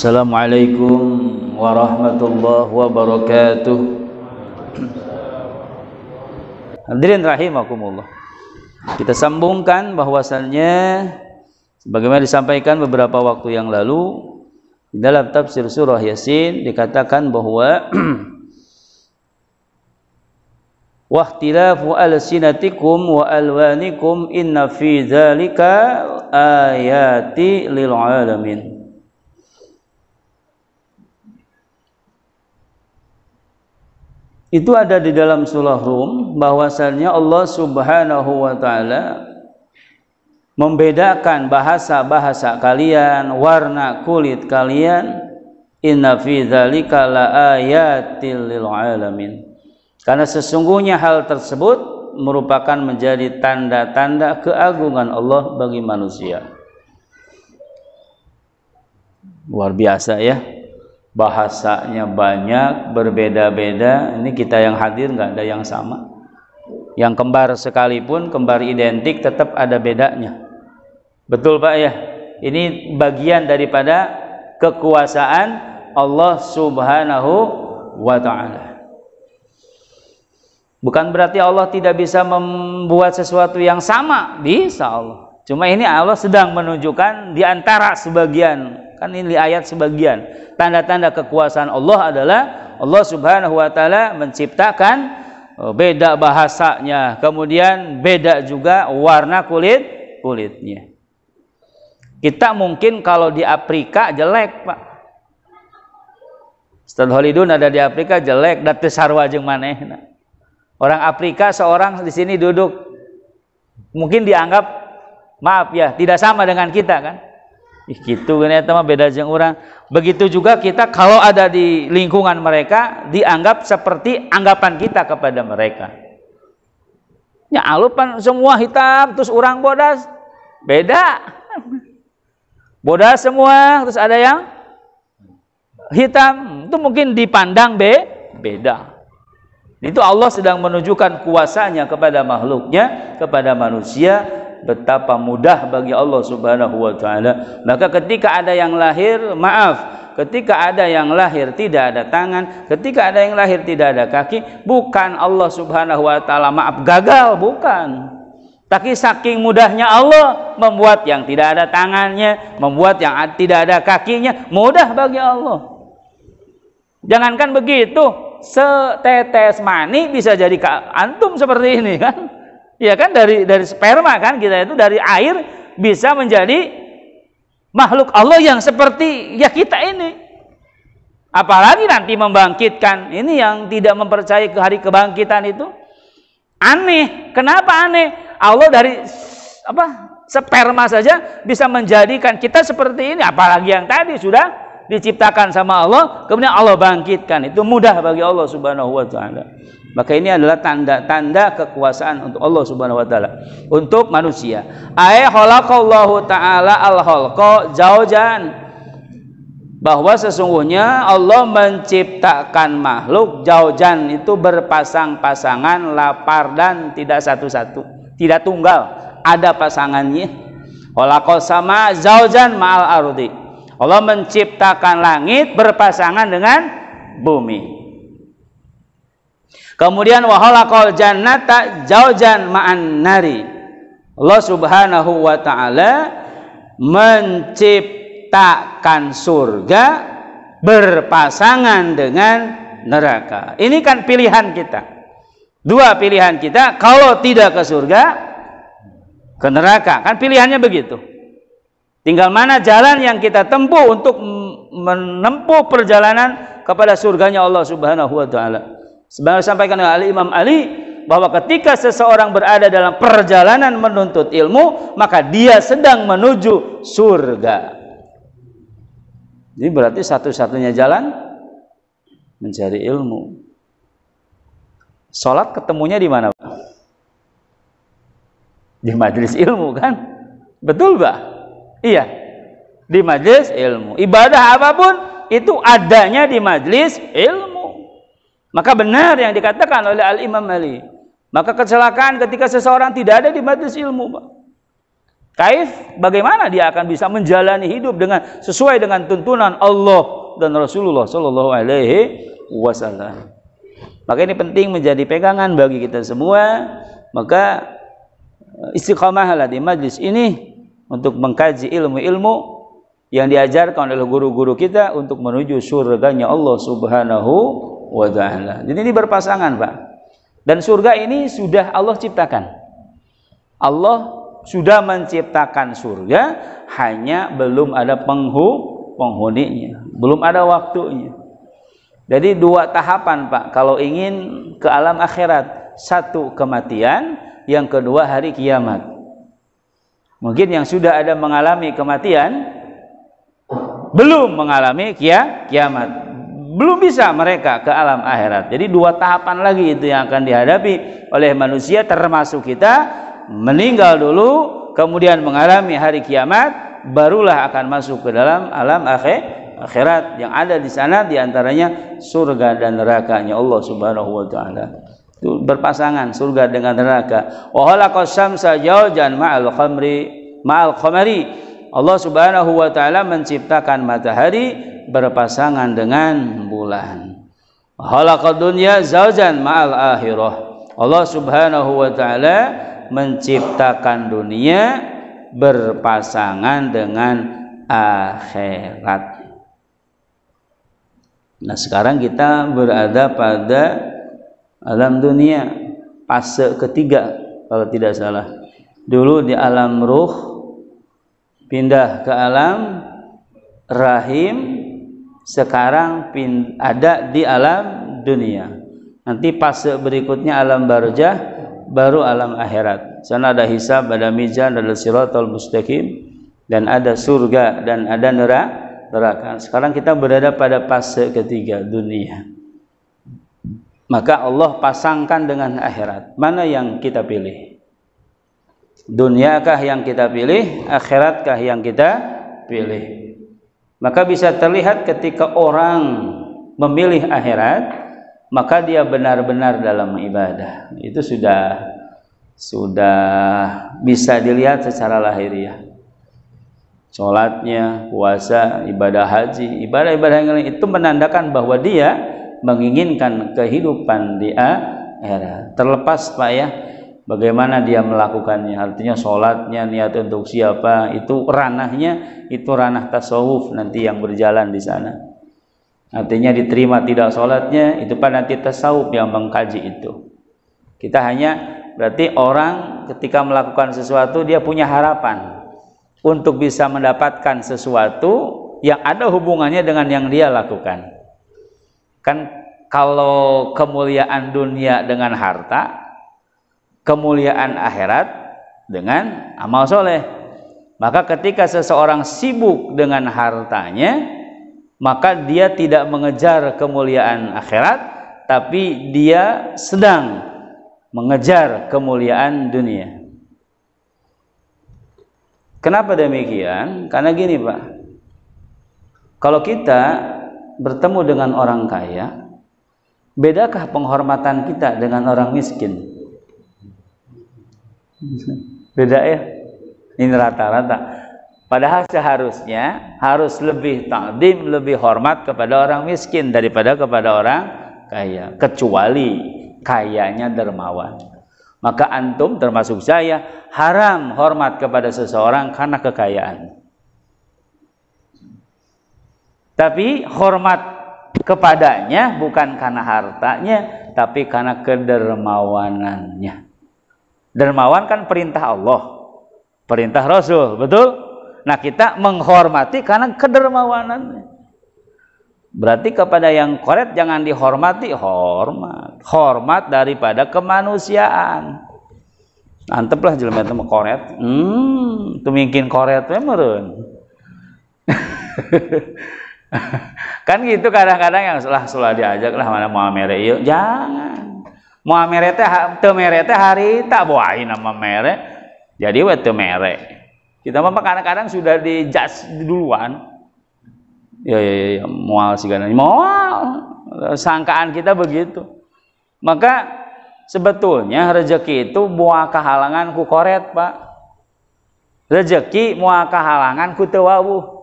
Assalamualaikum warahmatullahi wabarakatuh. Hadirin rahimakumullah. Kita sambungkan bahwasannya sebagaimana disampaikan beberapa waktu yang lalu di dalam tafsir surah Yasin dikatakan bahwa wahtilafu alsinatikum wa alwanikum inna fi dzalika ayati lil alamin. Itu ada di dalam surah Rum bahwasannya Allah Subhanahu wa taala membedakan bahasa-bahasa kalian, warna kulit kalian. Inna fi dzalika laayatil lil alamin. Karena sesungguhnya hal tersebut merupakan menjadi tanda-tanda keagungan Allah bagi manusia. Luar biasa ya. Bahasanya banyak, berbeda-beda. Ini kita yang hadir nggak ada yang sama. Yang kembar sekalipun, kembar identik tetap ada bedanya. Betul Pak ya? Ini bagian daripada kekuasaan Allah Subhanahu wa ta'ala. Bukan berarti Allah tidak bisa membuat sesuatu yang sama. Bisa Allah. Cuma ini Allah sedang menunjukkan di antara sebagian. Kan ini ayat sebagian. Tanda-tanda kekuasaan Allah adalah Allah Subhanahu wa taala menciptakan beda bahasanya, kemudian beda juga warna kulitnya. Kita mungkin kalau di Afrika jelek, Pak. Ustaz Holidun ada di Afrika jelek, date sarwa jeung manehna. Orang Afrika seorang di sini duduk mungkin dianggap maaf ya, tidak sama dengan kita kan? Gitu kan ya, beda jeung orang. Begitu juga kita kalau ada di lingkungan mereka dianggap seperti anggapan kita kepada mereka. Ya alupan semua hitam terus orang bodas. Beda. Bodas semua terus ada yang hitam. Itu mungkin dipandang beda. Itu Allah sedang menunjukkan kuasanya kepada makhluknya, kepada manusia. Betapa mudah bagi Allah Subhanahu wa taala. Maka ketika ada yang lahir, maaf, ketika ada yang lahir tidak ada tangan, ketika ada yang lahir tidak ada kaki, bukan Allah Subhanahu wa taala maaf gagal, bukan. Tapi saking mudahnya Allah membuat yang tidak ada tangannya, membuat yang tidak ada kakinya, mudah bagi Allah. Jangankan begitu, setetes mani bisa jadi antum seperti ini kan? Ya kan dari sperma kan kita itu dari air bisa menjadi makhluk Allah yang seperti ya kita ini. Apalagi nanti membangkitkan, ini yang tidak mempercayai ke hari kebangkitan itu aneh. Kenapa aneh? Allah dari sperma saja bisa menjadikan kita seperti ini, apalagi yang tadi sudah diciptakan sama Allah kemudian Allah bangkitkan. Itu mudah bagi Allah Subhanahu wa taala. Maka ini adalah tanda-tanda kekuasaan untuk Allah Subhanahu wa taala untuk manusia. Ay khalaqallahu taala al-khalqa zaujan. Bahwa sesungguhnya Allah menciptakan makhluk zaujan itu berpasang-pasangan, lapar dan tidak satu-satu, tidak tunggal, ada pasangannya. Khalaqas sama zaujan ma'al ardi. Allah menciptakan langit berpasangan dengan bumi. Kemudian wa khalaqal jannata zaujan ma'an nari. Allah Subhanahu wa taala menciptakan surga berpasangan dengan neraka. Ini kan pilihan kita. Dua pilihan kita, kalau tidak ke surga, ke neraka. Kan pilihannya begitu. Tinggal mana jalan yang kita tempuh untuk menempuh perjalanan kepada surganya Allah Subhanahu wa taala. Sebagaimana disampaikan oleh Imam Ali bahwa ketika seseorang berada dalam perjalanan menuntut ilmu, maka dia sedang menuju surga. Jadi berarti satu-satunya jalan mencari ilmu. Sholat ketemunya di mana, Pak? Di majelis ilmu kan? Betul, Pak? Iya. Di majelis ilmu. Ibadah apapun itu adanya di majelis ilmu. Maka benar yang dikatakan oleh Al-Imam Ali. Maka kecelakaan ketika seseorang tidak ada di majelis ilmu, Pak. Kaif, bagaimana dia akan bisa menjalani hidup dengan sesuai dengan tuntunan Allah dan Rasulullah Shallallahu Alaihi Wasallam. Maka ini penting menjadi pegangan bagi kita semua. Maka istiqamahlah di majlis ini untuk mengkaji ilmu-ilmu yang diajarkan oleh guru-guru kita untuk menuju surganya Allah Subhanahu wa Ta'ala. Jadi ini berpasangan, Pak. Dan surga ini sudah Allah ciptakan. Allah sudah menciptakan surga, hanya belum ada penghuninya, belum ada waktunya. Jadi dua tahapan, Pak, kalau ingin ke alam akhirat. Satu, kematian, yang kedua hari kiamat. Mungkin yang sudah ada mengalami kematian belum mengalami kiamat, belum bisa mereka ke alam akhirat. Jadi dua tahapan lagi itu yang akan dihadapi oleh manusia, termasuk kita. Meninggal dulu, kemudian mengalami hari kiamat, barulah akan masuk ke dalam alam akhirat. Yang ada di sana diantaranya surga dan nerakanya Allah Subhanahu wa Ta'ala. Itu berpasangan surga dengan neraka. Wa khalaqas syamsa zawjan ma'al qamari. Allah Subhanahu wa Ta'ala menciptakan matahari berpasangan dengan bulan. Wa khalaqad dunya zawjan ma'al akhirah. Allah Subhanahu wa Ta'ala menciptakan dunia berpasangan dengan akhirat. Nah, sekarang kita berada pada alam dunia, fase ketiga kalau tidak salah. Dulu di alam ruh, pindah ke alam rahim, sekarang ada di alam dunia. Nanti fase berikutnya alam barzah, baru alam akhirat. Sana ada hisab, ada mizan, ada siratal mustaqim, dan ada surga dan ada neraka. Sekarang kita berada pada fase ketiga, dunia. Maka Allah pasangkan dengan akhirat. Mana yang kita pilih? Duniakah yang kita pilih? Akhiratkah yang kita pilih? Maka bisa terlihat ketika orang memilih akhirat, maka dia benar-benar dalam ibadah. Itu sudah bisa dilihat secara lahiriah. Sholatnya, puasa, ibadah haji, ibadah-ibadah yang lain itu menandakan bahwa dia menginginkan kehidupan di akhirat. Terlepas, Pak, ya, bagaimana dia melakukannya. Artinya sholatnya niat untuk siapa, itu ranahnya, itu ranah tasawuf nanti yang berjalan di sana. Artinya diterima tidak sholatnya, itu kan nanti tasawuf yang mengkaji itu. Kita hanya berarti orang ketika melakukan sesuatu dia punya harapan untuk bisa mendapatkan sesuatu yang ada hubungannya dengan yang dia lakukan. Kan kalau kemuliaan dunia dengan harta, kemuliaan akhirat dengan amal soleh. Maka ketika seseorang sibuk dengan hartanya, maka dia tidak mengejar kemuliaan akhirat, tapi dia sedang mengejar kemuliaan dunia. Kenapa demikian? Karena gini, Pak, kalau kita bertemu dengan orang kaya, bedakah penghormatan kita dengan orang miskin? Beda, ya? Ini rata-rata. Padahal seharusnya harus lebih takdim, lebih hormat kepada orang miskin daripada kepada orang kaya, kecuali kayanya dermawan. Maka antum termasuk saya haram hormat kepada seseorang karena kekayaan. Tapi hormat kepadanya bukan karena hartanya, tapi karena kedermawanannya. Dermawan kan perintah Allah, perintah Rasul, betul? Nah, kita menghormati karena kedermawanannya. Berarti kepada yang koret jangan dihormati, hormat daripada kemanusiaan. Anteplah jelema teh koret. Teu mungkin koret we meureun. Kan gitu kadang-kadang yang sulah diajak lah mana moal mere ieu. Jangan. Moal mere teh teu mere teh harita boai nama mere. Jadi we teu mere. Kita mah kadang-kadang sudah dijudge duluan. Ya, moal sigana. Moal. Sangkaan kita begitu. Maka sebetulnya rezeki itu buah kehalangan ku koret, Pak. Rezeki moal kahalangan ku teu wawuh.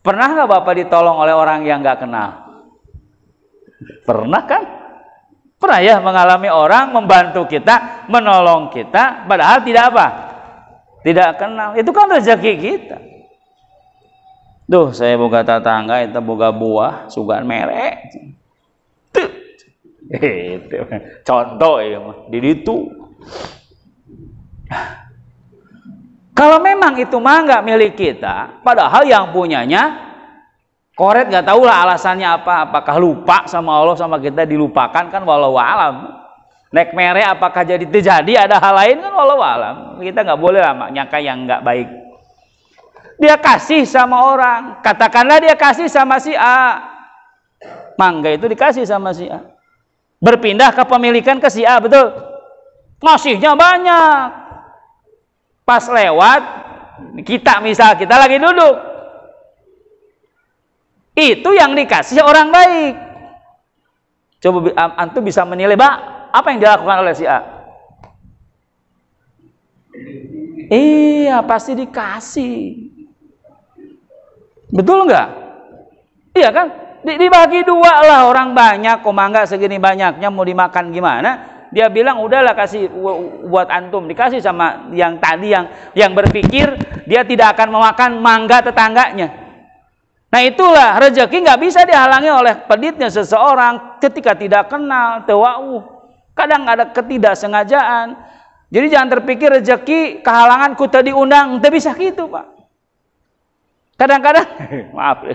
Pernah nggak Bapak ditolong oleh orang yang nggak kenal? Pernah kan? Pernah ya mengalami orang membantu kita, menolong kita, padahal tidak apa? Tidak kenal. Itu kan rezeki kita. Duh, saya boga tetangga, itu boga buah, sugan merek. Tuh. Itu contoh ya, di situ. Kalau memang itu mah nggak milik kita, padahal yang punyanya koret nggak tahu lah alasannya apa, apakah lupa sama Allah sama kita dilupakan kan walau alam. Nek mere apakah jadi terjadi ada hal lain kan walau alam. Kita nggak boleh lah nyangka yang nggak baik. Dia kasih sama orang, katakanlah dia kasih sama si A, mangga itu dikasih sama si A, berpindah kepemilikan ke si A, betul? Ngasihnya banyak. Pas lewat, kita misal kita lagi duduk, itu yang dikasih orang baik. Coba antum bisa menilai, apa yang dilakukan oleh si A? Iya, pasti dikasih. Betul nggak? Iya kan? Dibagi dua lah, orang banyak, kok mangga segini banyaknya mau dimakan gimana? Dia bilang udahlah kasih buat antum, dikasih sama yang tadi yang berpikir dia tidak akan memakan mangga tetangganya. Nah itulah rezeki nggak bisa dihalangi oleh peditnya seseorang ketika tidak kenal, tewauh. Kadang ada ketidaksengajaan. Jadi jangan terpikir rezeki kehalangan ku teu diundang, teu bisa gitu Pak. Kadang-kadang maaf,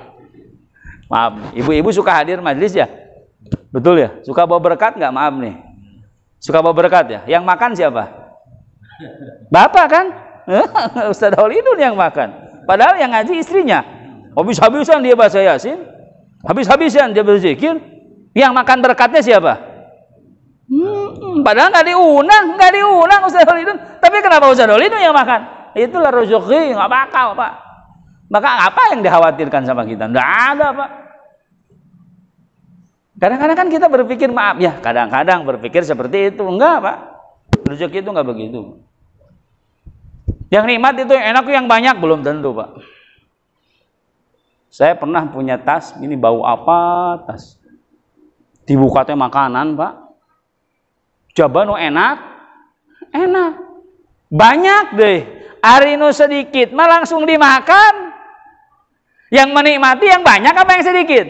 ibu-ibu suka hadir majelis ya, betul ya? Suka bawa berkat nggak? Maaf nih. Suka bawa berkat ya? Yang makan siapa? Bapak kan? Ustaz Holidun yang makan. Padahal yang ngaji istrinya. Habis-habisan dia baca Yasin. Habis-habisan dia berzikir. Yang makan berkatnya siapa? Padahal nggak diundang Ustaz Holidun. Tapi kenapa Ustaz Holidun yang makan? Itulah rezeki, nggak bakal Pak. Maka apa yang dikhawatirkan sama kita? Nggak ada Pak. Kadang-kadang kan kita berpikir maaf ya, kadang-kadang berpikir seperti itu. Enggak Pak, rezeki itu enggak begitu. Yang nikmat itu enak yang banyak belum tentu Pak. Saya pernah punya tas, ini bau apa tas? Dibuka teh makanan Pak. Coba nu enak, banyak deh. Hari nu sedikit mah langsung dimakan. Yang menikmati yang banyak apa yang sedikit?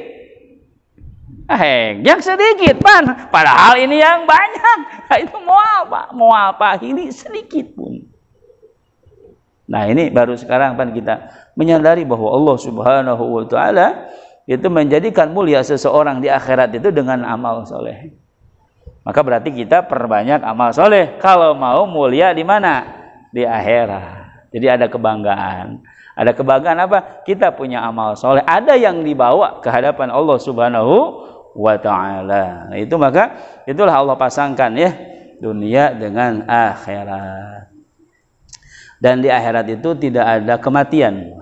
Yang sedikit pan, padahal ini yang banyak. Nah, itu mau apa? Ini sedikit pun. Nah ini baru sekarang pan kita menyadari bahwa Allah Subhanahu Wa Taala itu menjadikan mulia seseorang di akhirat itu dengan amal soleh. Maka berarti kita perbanyak amal soleh kalau mau mulia di mana? Di akhirat. Jadi ada kebanggaan. Ada kebanggaan apa? Kita punya amal soleh. Ada yang dibawa ke hadapan Allah Subhanahu wa ta'ala. Nah, itu maka itulah Allah pasangkan ya dunia dengan akhirat. Dan di akhirat itu tidak ada kematian.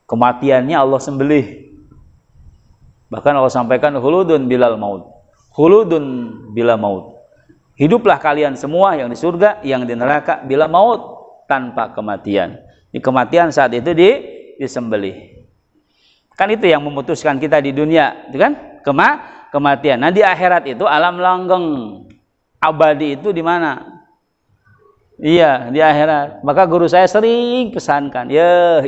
Kematiannya Allah sembelih. Bahkan Allah sampaikan khuludun bilal maut. Khuludun bila maut. Hiduplah kalian semua yang di surga, yang di neraka bila maut, tanpa kematian. Di kematian saat itu disembelih. Kan itu yang memutuskan kita di dunia, itu kan? Kematian. Nah di akhirat itu alam langgeng. Abadi itu di mana? Iya, di akhirat. Maka guru saya sering pesankan, ya.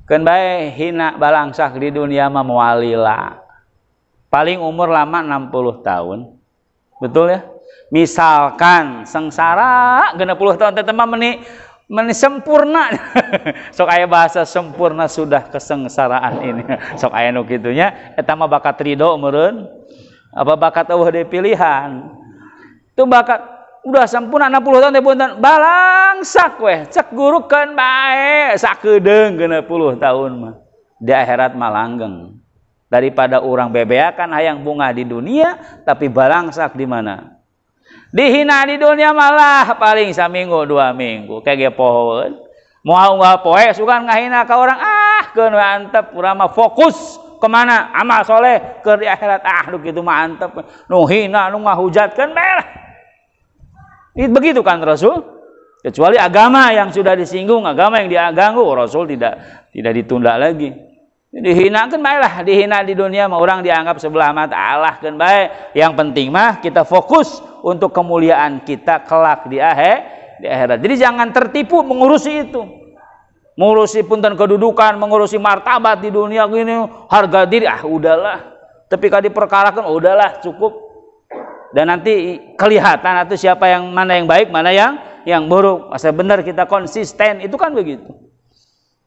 Kan bae hina balangsak di dunia mah mualila. Paling umur lama 60 tahun. Betul ya? Misalkan sengsara 60 tahun teh mah meni sempurna. Sok aya bahasa sempurna sudah kesengsaraan ini. Sok aya nu kitunya eta mah bakat ridho meureun. Apa bakat eueuh deui pilihan. Itu bakat udah sempurna 60 tahun teh punten balangsak weh cek gurukeun bae sakedeung 60 tahun mah. Di akhirat mah langgeng. Daripada orang bebeakan hayang bunga di dunia tapi balangsak di mana? Dihina di dunia malah paling saminggu 2 minggu kayak pohon mau nggak poe sukan ngahina ke orang keun antep urang mah fokus kemana amal soleh ke di akhirat lu gitu mah antep nu hina nu ngahujatkeun belah. Begitu kan Rasul? Kecuali agama yang sudah disinggung, agama yang diganggu, Rasul tidak ditunda lagi. Dihina kan baiklah, dihina di dunia mah orang dianggap sebelah mata, Allah kan baik. Yang penting mah kita fokus untuk kemuliaan kita kelak di akhirat. Jadi jangan tertipu mengurusi itu. Mengurusi punten kedudukan, mengurusi martabat di dunia gini, harga diri, udahlah. Tapi kalau diperkarakan, udahlah cukup. Dan nanti kelihatan atau siapa yang mana yang baik, mana yang buruk. Asal benar kita konsisten, itu kan begitu.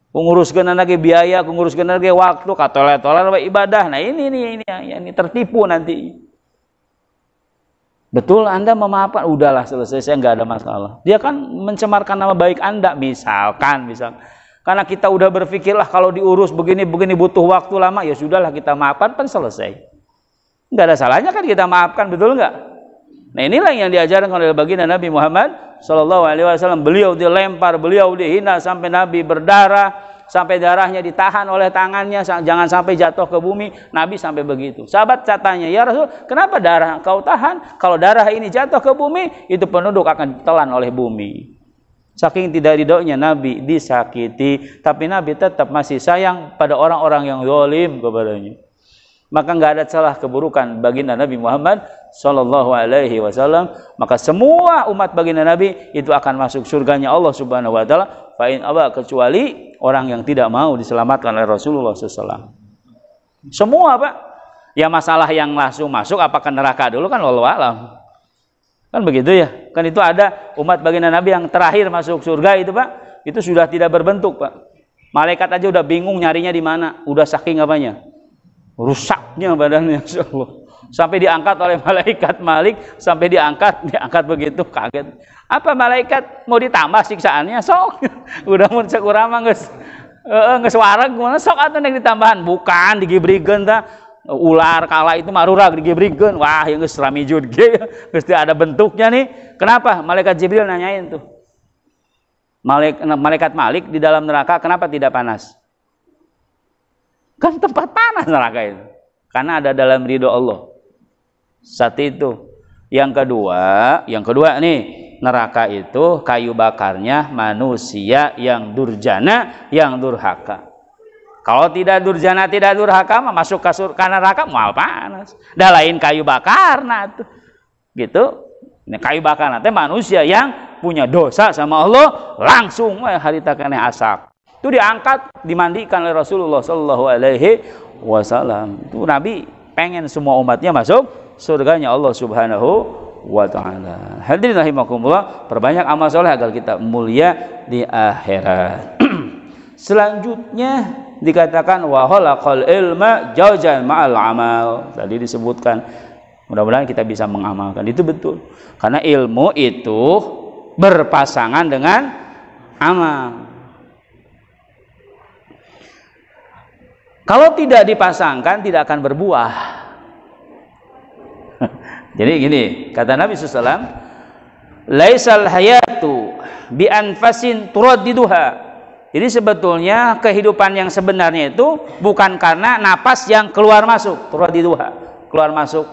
Penguruskan lagi biaya, penguruskan lagi waktu, katolet-tolet ibadah. Nah ini tertipu nanti. Betul Anda memaafkan, udahlah selesai, saya nggak ada masalah. Dia kan mencemarkan nama baik Anda, misalkan. Karena kita udah berpikirlah kalau diurus begini butuh waktu lama, ya sudahlah kita maafkan, kan selesai. Nggak ada salahnya kan kita maafkan, betul nggak? Nah inilah yang diajarkan oleh baginda Nabi Muhammad SAW. Beliau dilempar, beliau dihina sampai Nabi berdarah, sampai darahnya ditahan oleh tangannya, jangan sampai jatuh ke bumi. Nabi sampai begitu. Sahabat katanya, ya Rasul, kenapa darah kau tahan? Kalau darah ini jatuh ke bumi, itu penduduk akan ditelan oleh bumi. Saking tidak ridhonya Nabi disakiti, tapi Nabi tetap masih sayang pada orang-orang yang zalim kepadanya. Maka nggak ada celah keburukan baginda Nabi Muhammad SAW. Maka semua umat baginda Nabi itu akan masuk surganya Allah Subhanahu Wa Taala. Fa'in aba, kecuali orang yang tidak mau diselamatkan oleh Rasulullah SAW. Semua Pak. Ya masalah yang langsung masuk apakah neraka dulu kan wallahu alam. Kan begitu ya. Kan itu ada umat baginda Nabi yang terakhir masuk surga itu Pak. Itu sudah tidak berbentuk Pak. Malaikat aja udah bingung nyarinya di mana. Udah saking apanya? Rusaknya badannya, insyaallah. Sampai diangkat oleh malaikat Malik, sampai diangkat begitu, kaget. Apa malaikat mau ditambah siksaannya? Sok. Udah mun sakurang mah geus wareg mana sok atuh nek ditambahan. Bukan digibrikeun tah. Ular kala itu marurag digibrikeun. Wah, yang geus ramijud ge. Geus ada bentuknya nih. Kenapa? Malaikat Jibril nanyain tuh. Malaikat Malik di dalam neraka kenapa tidak panas? Kan tempat panas neraka itu. Karena ada dalam ridho Allah. Satu itu. Yang kedua nih, neraka itu kayu bakarnya manusia yang durjana, yang durhaka. Kalau tidak durjana, tidak durhaka, masuk ke neraka mual panas. Dah lain kayu bakar tuh. Gitu. Ini kayu bakar nanti manusia yang punya dosa sama Allah, langsung hari takane asak. Itu diangkat, dimandikan oleh Rasulullah SAW. Itu Nabi pengen semua umatnya masuk surganya Allah Subhanahu wa Ta'ala. Hadirin rahimakumullah, perbanyak amal soleh agar kita mulia di akhirat. Selanjutnya dikatakan wa khalaqal ilma jawjan ma'al amal. Tadi disebutkan, mudah-mudahan kita bisa mengamalkan. Itu betul. Karena ilmu itu berpasangan dengan amal. Kalau tidak dipasangkan, tidak akan berbuah. Jadi gini, kata Nabi SAW, laisal hayatu bi anfasin turaddiduha. Jadi sebetulnya kehidupan yang sebenarnya itu bukan karena napas yang keluar masuk, turaddiduha, keluar masuk.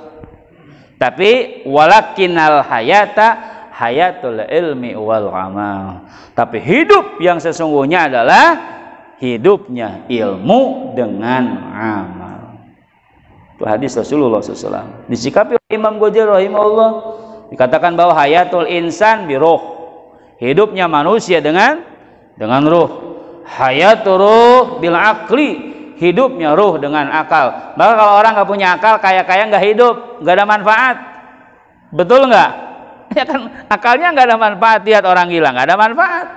Tapi walakinal hayata hayatul ilmi wal amal. Tapi hidup yang sesungguhnya adalah hidupnya ilmu dengan amal. Itu hadis Rasulullah SAW. Disikapi oleh Imam Ghazali rahimahullah, dikatakan bahwa hayatul insan bi ruh, hidupnya manusia dengan ruh. Hayatul ruh bil akli, hidupnya ruh dengan akal. Maka kalau orang nggak punya akal, kaya-kaya nggak hidup, nggak ada manfaat. Betul nggak? Ya kan akalnya nggak ada manfaat. Lihat orang gila, nggak ada manfaat.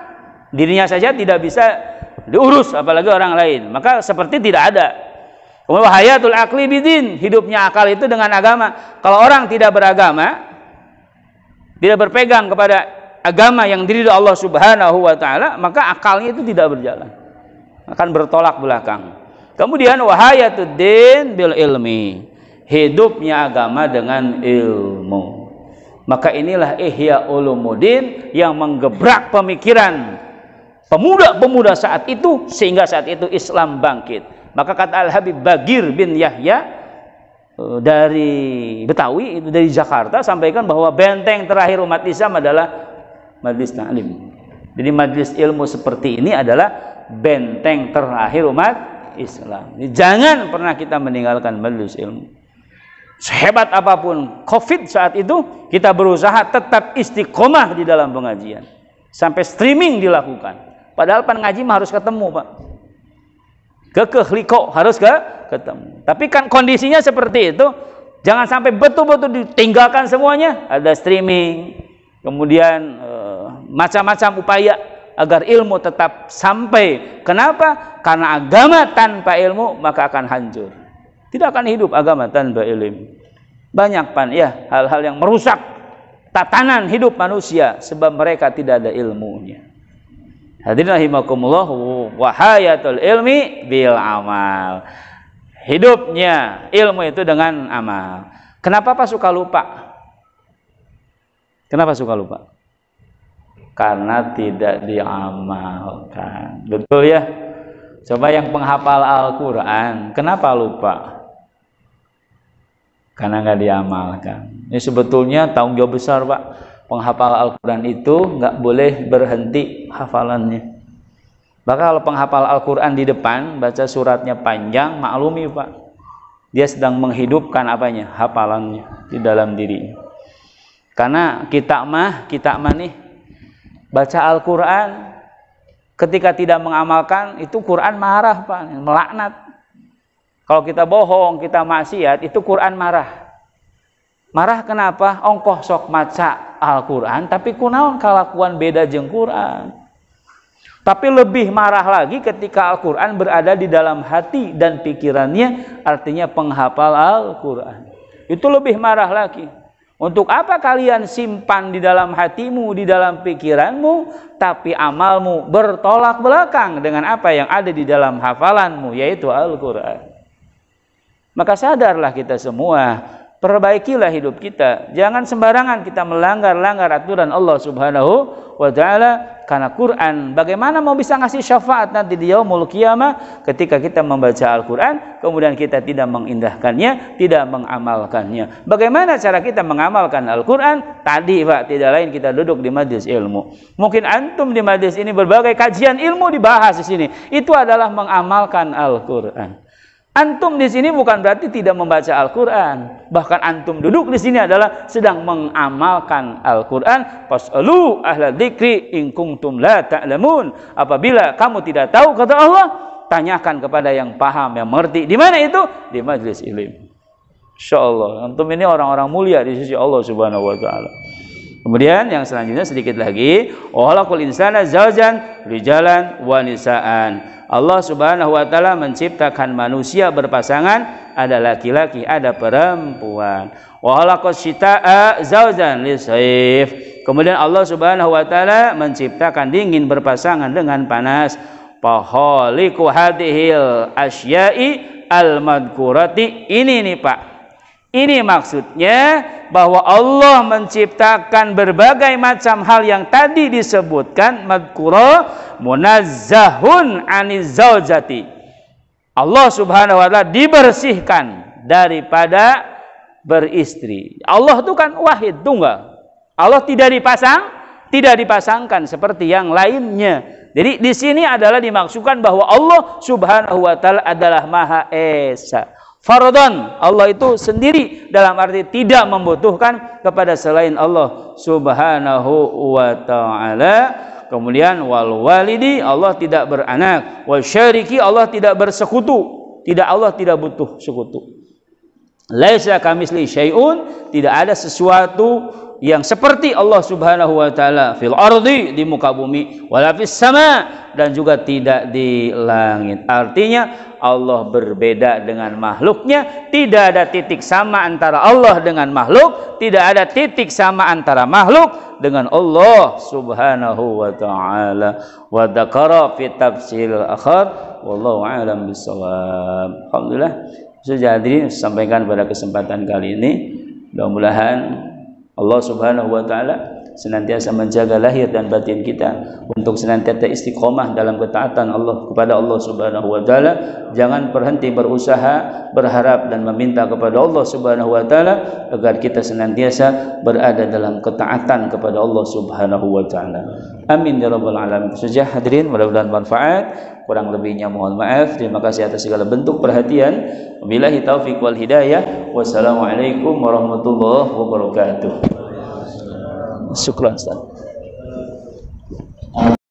Dirinya saja tidak bisa diurus, apalagi orang lain. Maka seperti tidak ada. Kemudian hayatul akli bidin, hidupnya akal itu dengan agama. Kalau orang tidak beragama, tidak berpegang kepada agama yang diridhoi Allah Subhanahu wa Ta'ala, maka akalnya itu tidak berjalan, akan bertolak belakang. Kemudian wahayatud din bil ilmi, hidupnya agama dengan ilmu. Maka inilah Ihya Ulumuddin yang menggebrak pemikiran pemuda-pemuda saat itu, sehingga saat itu Islam bangkit. Maka kata Al-Habib Bagir bin Yahya dari Betawi, itu dari Jakarta, sampaikan bahwa benteng terakhir umat Islam adalah Majelis Ta'lim. Jadi majelis ilmu seperti ini adalah benteng terakhir umat Islam. Jadi jangan pernah kita meninggalkan majelis ilmu. Sehebat apapun COVID saat itu, kita berusaha tetap istiqomah di dalam pengajian. Sampai streaming dilakukan. Padahal ngaji mah harus ketemu, Pak. Kekeh liko harus ketemu. Tapi kan kondisinya seperti itu. Jangan sampai betul-betul ditinggalkan semuanya. Ada streaming, kemudian macam-macam upaya agar ilmu tetap sampai. Kenapa? Karena agama tanpa ilmu maka akan hancur. Tidak akan hidup agama tanpa ilmu. Banyak hal-hal yang merusak tatanan hidup manusia sebab mereka tidak ada ilmunya. Hadirin rahimakumullah, wa hayatul ilmi bil amal. Hidupnya ilmu itu dengan amal. Kenapa Pak suka lupa? Kenapa suka lupa? Karena tidak diamalkan. Betul ya? Coba yang penghafal Al-Quran, kenapa lupa? Karena nggak diamalkan. Ini sebetulnya tanggung jawab besar, Pak. Penghafal Al-Quran itu nggak boleh berhenti hafalannya. Bahkan kalau penghafal Al-Quran di depan, baca suratnya panjang, maklumi Pak, dia sedang menghidupkan apanya? Hafalannya di dalam dirinya. Karena kita mah nih, baca Al-Quran, ketika tidak mengamalkan, itu Quran marah Pak, melaknat. Kalau kita bohong, kita maksiat, itu Quran marah. Marah kenapa? Ongkoh sok maca Al-Quran, tapi kunaon kalakuan beda jeung Quran. Tapi lebih marah lagi ketika Al-Quran berada di dalam hati dan pikirannya, artinya penghafal Al-Quran. Itu lebih marah lagi. Untuk apa kalian simpan di dalam hatimu, di dalam pikiranmu, tapi amalmu bertolak belakang dengan apa yang ada di dalam hafalanmu, yaitu Al-Quran. Maka sadarlah kita semua, perbaikilah hidup kita. Jangan sembarangan kita melanggar aturan Allah Subhanahu wa Ta'ala. Karena Quran, bagaimana mau bisa ngasih syafaat nanti di yaumul qiyamah ketika kita membaca Al-Quran, kemudian kita tidak mengindahkannya, tidak mengamalkannya. Bagaimana cara kita mengamalkan Al-Quran? Tadi Pak, tidak lain kita duduk di majelis ilmu. Mungkin antum di majelis ini berbagai kajian ilmu dibahas di sini. Itu adalah mengamalkan Al-Quran. Antum di sini bukan berarti tidak membaca Al-Quran. Bahkan antum duduk di sini adalah sedang mengamalkan Al-Quran. Fas'alu ahla dzikri in kuntum la ta'lamun. Apabila kamu tidak tahu, kata Allah, tanyakan kepada yang paham, yang mengerti. Di mana itu? Di majelis ilmu. Insyaallah, antum ini orang-orang mulia di sisi Allah Subhanahu wa Ta'ala. Kemudian yang selanjutnya sedikit lagi, wa khalaqal insana zawjan rijalan wa nisaan. Allah Subhanahu wa Ta'ala menciptakan manusia berpasangan, ada laki-laki, ada perempuan. Wa khalaqas syita'a zawjan lisayf. Kemudian Allah Subhanahu wa Ta'ala menciptakan dingin berpasangan dengan panas. Fa khaliqu hadhil asya'i al-madhkurati. Ini nih Pak. Ini maksudnya bahwa Allah menciptakan berbagai macam hal yang tadi disebutkan, madhkura munazzahun aniz zaujati. Allah Subhanahu wa Ta'ala dibersihkan daripada beristri. Allah itu kan wahid, tunggal. Allah tidak dipasangkan seperti yang lainnya. Jadi di sini adalah dimaksudkan bahwa Allah Subhanahu wa Ta'ala adalah Maha Esa. Fardhan, Allah itu sendiri dalam arti tidak membutuhkan kepada selain Allah Subhanahu wa Ta'ala. Kemudian wal walidi, Allah tidak beranak. Wal syariki, Allah tidak bersekutu. Allah tidak butuh sekutu. Laisa kamitsli syai'un, tidak ada sesuatu yang seperti Allah Subhanahu wa Ta'ala fil ardi, di muka bumi, wala fis sama, dan juga tidak di langit. Artinya Allah berbeda dengan makhluknya. Tidak ada titik sama antara Allah dengan makhluk. Tidak ada titik sama antara makhluk dengan Allah Subhanahu wa Ta'ala. Wa dzakara fi tafsil akhar, wallahu a'lam bissawab. Alhamdulillah, sudah hadirin sampaikan pada kesempatan kali ini. Mudah-mudahan Allah Subhanahu wa Ta'ala senantiasa menjaga lahir dan batin kita untuk senantiasa istiqomah dalam ketaatan Allah kepada Allah Subhanahu wa taala. Jangan berhenti berusaha, berharap dan meminta kepada Allah Subhanahu wa taala agar kita senantiasa berada dalam ketaatan kepada Allah Subhanahu wa taala. Amin ya rabbal alamin. Saja hadirin, mudah-mudahan manfaat. Kurang lebihnya mohon maaf. Terima kasih atas segala bentuk perhatian. Wabillahi taufiq wal hidayah. Wassalamualaikum warahmatullahi wabarakatuh. Syukran Ustaz.